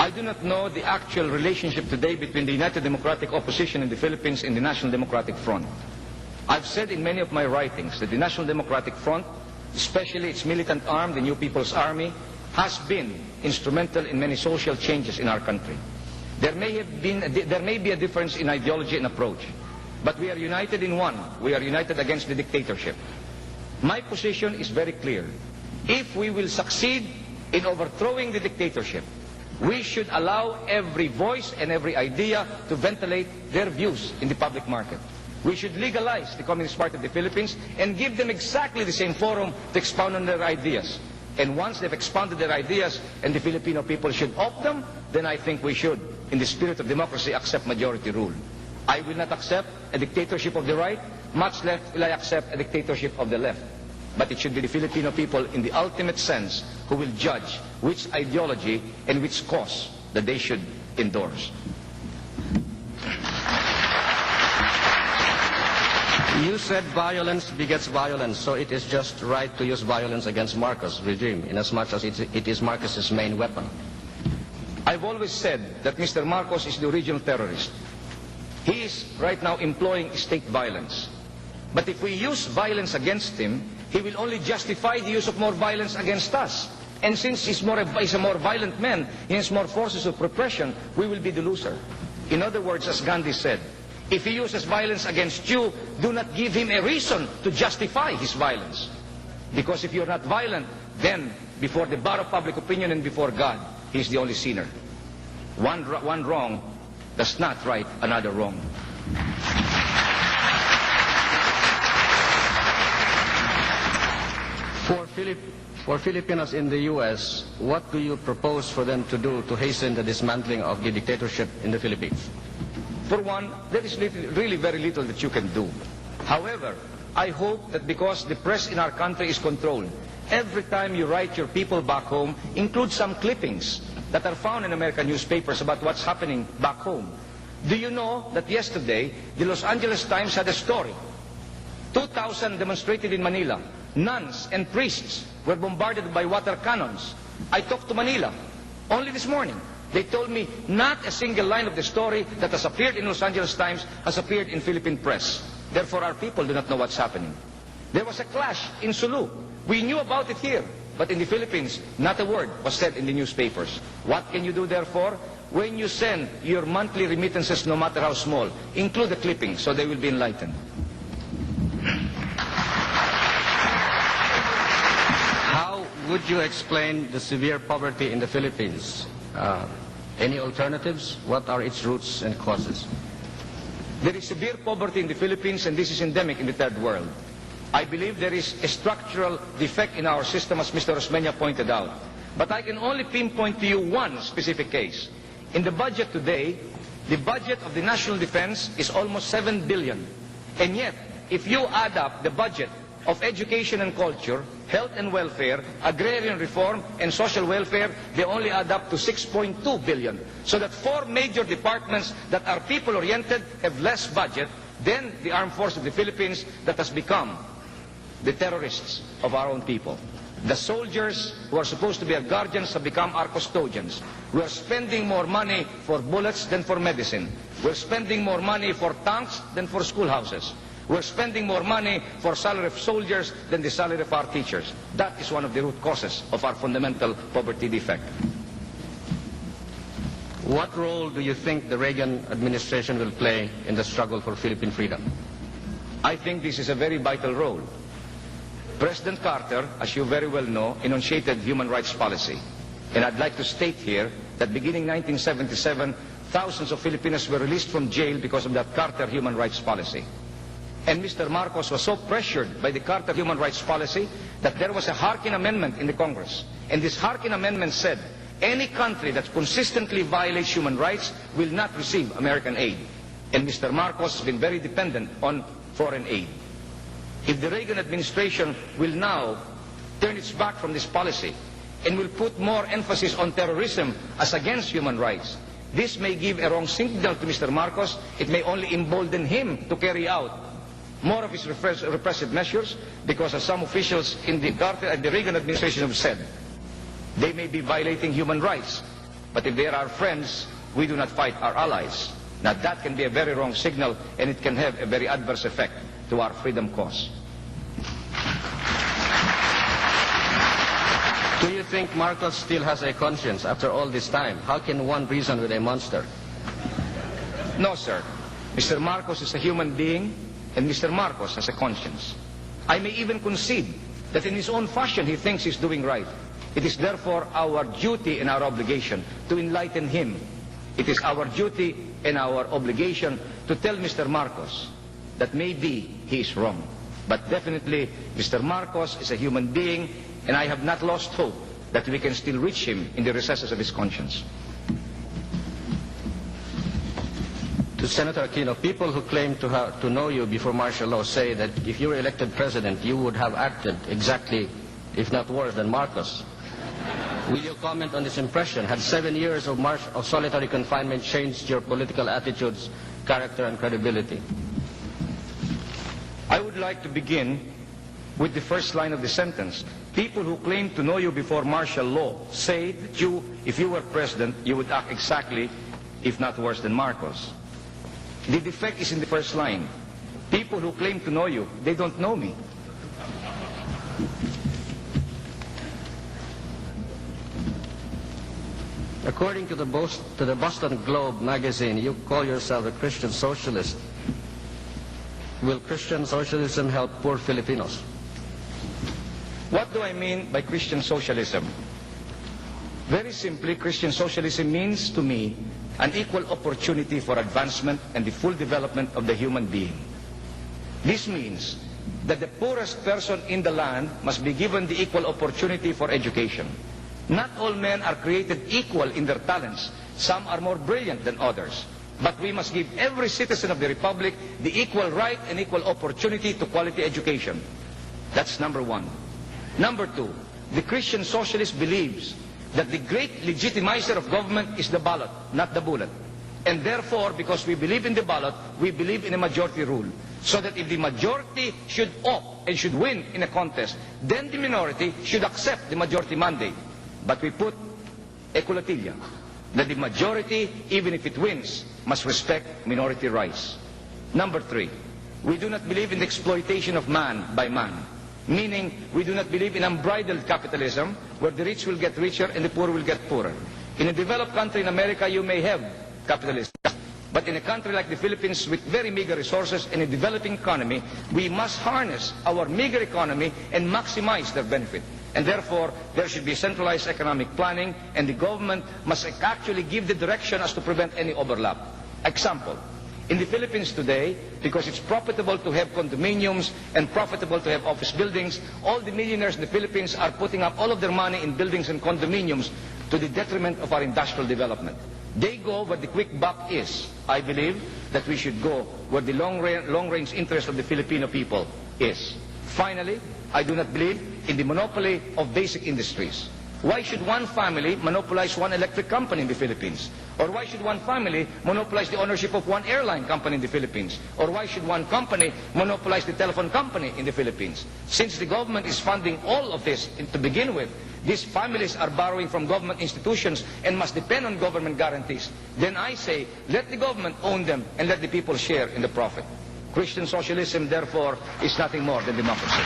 I do not know the actual relationship today between the United Democratic Opposition in the Philippines and the National Democratic Front. I've said in many of my writings that the National Democratic Front, especially its militant arm, the New People's Army, has been instrumental in many social changes in our country. There may be a difference in ideology and approach, but we are united in one. We are united against the dictatorship. My position is very clear. If we will succeed in overthrowing the dictatorship, we should allow every voice and every idea to ventilate their views in the public market. We should legalize the Communist Party of the Philippines and give them exactly the same forum to expound on their ideas. And once they've expounded their ideas and the Filipino people should opt them, then I think we should, in the spirit of democracy, accept majority rule. I will not accept a dictatorship of the right, much less will I accept a dictatorship of the left. But it should be the Filipino people in the ultimate sense who will judge which ideology and which cause that they should endorse. You said violence begets violence, so it is just right to use violence against Marcos' regime, inasmuch as it is Marcos' main weapon. I've always said that Mr. Marcos is the original terrorist. He is right now employing state violence. But if we use violence against him, he will only justify the use of more violence against us. And since he's a more violent man, he has more forces of repression, we will be the loser. In other words, as Gandhi said, if he uses violence against you, do not give him a reason to justify his violence. Because if you're not violent, then before the bar of public opinion and before God, he's the only sinner. One wrong does not right another wrong. For Filipinos in the U.S., what do you propose for them to do to hasten the dismantling of the dictatorship in the Philippines? For one, there is really very little that you can do. However, I hope that because the press in our country is controlled, every time you write your people back home, include some clippings that are found in American newspapers about what's happening back home. Do you know that yesterday, the Los Angeles Times had a story. 2,000 demonstrated in Manila. Nuns and priests were bombarded by water cannons. I talked to Manila only this morning. They told me not a single line of the story that has appeared in Los Angeles Times has appeared in Philippine press. Therefore, our people do not know what's happening. There was a clash in Sulu. We knew about it here, but in the Philippines, not a word was said in the newspapers. What can you do, therefore? When you send your monthly remittances, no matter how small, include the clippings so they will be enlightened. How would you explain the severe poverty in the Philippines? Any alternatives? What are its roots and causes? There is severe poverty in the Philippines, and this is endemic in the third world. I believe there is a structural defect in our system, as Mr. Osmeña pointed out. But I can only pinpoint to you one specific case. In the budget today, the budget of the national defense is almost 7 billion. And yet, if you add up the budget of education and culture, health and welfare, agrarian reform, and social welfare, they only add up to 6.2 billion. So that 4 major departments that are people-oriented have less budget than the armed force of the Philippines that has become the terrorists of our own people. The soldiers who are supposed to be our guardians have become our custodians. We are spending more money for bullets than for medicine. We're spending more money for tanks than for schoolhouses. We're spending more money for salary of soldiers than the salary of our teachers. That is one of the root causes of our fundamental poverty defect. What role do you think the Reagan administration will play in the struggle for Philippine freedom? I think this is a very vital role. President Carter, as you very well know, enunciated human rights policy. And I'd like to state here that beginning 1977, thousands of Filipinos were released from jail because of that Carter human rights policy. And Mr. Marcos was so pressured by the Carter human rights policy that there was a Harkin Amendment in the Congress. And this Harkin Amendment said, any country that consistently violates human rights will not receive American aid. And Mr. Marcos has been very dependent on foreign aid. If the Reagan administration will now turn its back from this policy and will put more emphasis on terrorism as against human rights, this may give a wrong signal to Mr. Marcos. It may only embolden him to carry out more of his repressive measures, because as some officials in the Carter and the Reagan administration have said, they may be violating human rights. But if they are our friends, we do not fight our allies. Now that can be a very wrong signal, and it can have a very adverse effect to our freedom cause. Do you think Marcos still has a conscience after all this time? How can one reason with a monster? No, sir. Mr. Marcos is a human being, and Mr. Marcos has a conscience. I may even concede that in his own fashion he thinks he's doing right. It is therefore our duty and our obligation to enlighten him. It is our duty and our obligation to tell Mr. Marcos that maybe he is wrong. But definitely, Mr. Marcos is a human being, and I have not lost hope that we can still reach him in the recesses of his conscience. To Senator Aquino, people who claim to know you before martial law say that if you were elected president, you would have acted exactly, if not worse, than Marcos. Will you comment on this impression? Had 7 years of solitary confinement changed your political attitudes, character, and credibility? I would like to begin with the first line of the sentence. People who claim to know you before martial law say that you, if you were president, you would act exactly, if not worse, than Marcos. The defect is in the first line. People who claim to know you, they don't know me. According to the Boston Globe magazine, you call yourself a Christian socialist. Will Christian socialism help poor Filipinos? What do I mean by Christian socialism? Very simply, Christian socialism means to me an equal opportunity for advancement and the full development of the human being. This means that the poorest person in the land must be given the equal opportunity for education. Not all men are created equal in their talents. Some are more brilliant than others. But we must give every citizen of the Republic the equal right and equal opportunity to quality education. That's number one. Number two, the Christian socialist believes that the great legitimizer of government is the ballot, not the bullet. And therefore, because we believe in the ballot, we believe in a majority rule. So that if the majority should opt and should win in a contest, then the minority should accept the majority mandate. But we put a culatilla, that the majority, even if it wins, must respect minority rights. Number three, we do not believe in the exploitation of man by man. Meaning, we do not believe in unbridled capitalism, where the rich will get richer and the poor will get poorer. In a developed country in America, you may have capitalism. But in a country like the Philippines, with very meager resources and a developing economy, we must harness our meager economy and maximize their benefit. And therefore, there should be centralized economic planning, and the government must actually give the direction as to prevent any overlap. Example. In the Philippines today, because it's profitable to have condominiums and profitable to have office buildings, all the millionaires in the Philippines are putting up all of their money in buildings and condominiums to the detriment of our industrial development. They go where the quick buck is. I believe that we should go where the long-range interest of the Filipino people is. Finally, I do not believe in the monopoly of basic industries. Why should one family monopolize one electric company in the Philippines? Or why should one family monopolize the ownership of one airline company in the Philippines? Or why should one company monopolize the telephone company in the Philippines? Since the government is funding all of this to begin with, these families are borrowing from government institutions and must depend on government guarantees. Then I say, let the government own them and let the people share in the profit. Christian socialism, therefore, is nothing more than democracy.